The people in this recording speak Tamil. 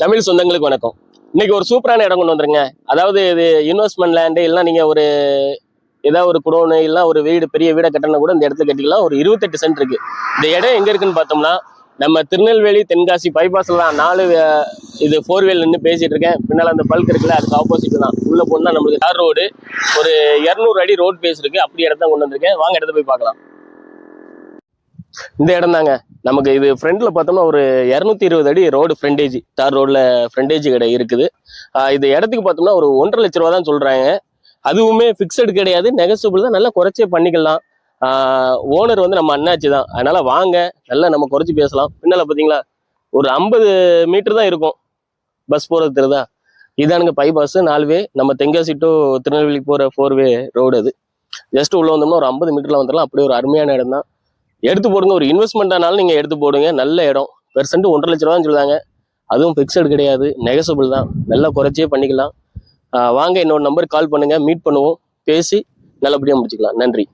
தமிழ் சொந்தங்களுக்கு வணக்கம். இன்னைக்கு ஒரு சூப்பரான இடம் கொண்டு வந்துருங்க. அதாவது இது இன்வெஸ்ட்மெண்ட் லேண்டு, இல்லைன்னா நீங்க ஒரு ஏதாவது ஒரு குடோனு இல்லைன்னா ஒரு வீடு, பெரிய வீடை கட்டணும் கூட இந்த இடத்துல கட்டிக்கலாம். ஒரு 28 சென்ட் இருக்கு. இந்த இடம் எங்க இருக்குன்னு பார்த்தோம்னா, நம்ம திருநெல்வேலி தென்காசி பைபாஸ்ல தான் 4 இது 4 வீல் நின்று பேசிட்டு இருக்கேன். பின்னால அந்த பல்க் இருக்குல்ல, அதுக்கு ஆப்போசிட் தான். உள்ள போனா நம்மளுக்கு தார் ரோடு, ஒரு 200 அடி ரோட் பேஸ் இருக்கு. அப்படி இடத்த கொண்டு வந்திருக்கேன். வாங்க இடத்த போய் பார்க்கலாம். இந்த இடம் தாங்க நமக்கு. இது ஃப்ரண்ட்ல பார்த்தோம்னா ஒரு 220 அடி ரோடு ஃப்ரண்டேஜ், தார் ரோட்ல ஃப்ரண்டேஜ் கடை இருக்குது. இது இடத்துக்கு பார்த்தோம்னா ஒரு 1.5 லட்ச ரூபா தான் சொல்றாங்க. அதுவுமே ஃபிக்ஸடு கிடையாது, நெகசபிள் தான். நல்லா குறைச்சே பண்ணிக்கலாம். ஓனர் வந்து நம்ம அண்ணாச்சி தான். அதனால வாங்க, நல்லா நம்ம குறைச்சி பேசலாம். பின்னால பார்த்தீங்களா ஒரு 50 மீட்டர் தான் இருக்கும் பஸ் போகிறது தெரியுதா. இதானுங்க பைபாஸ் 4 வே. நம்ம தென்காசி டு திருநெல்வேலி போகிற 4 வே ரோடு. அது ஜஸ்ட் உள்ள வந்தோம்னா ஒரு 50 மீட்டர்ல வந்துடலாம். அப்படியே ஒரு அருமையான இடம் தான். எடுத்து போடுங்க. ஒரு இன்வெஸ்ட்மெண்ட் ஆனாலும் நீங்க எடுத்து போடுங்க. நல்ல இடம். பெர்சென்ட் 1.5 லட்ச ரூபான்னு சொல்லுவாங்க. அதுவும் ஃபிக்ஸடு கிடையாது, நெகசபிள் தான். நல்லா குறைச்சே பண்ணிக்கலாம். வாங்க, இன்னொரு நம்பருக்கு கால் பண்ணுங்க, மீட் பண்ணுவோம், பேசி நல்லபடியாக முடிச்சுக்கலாம். நன்றி.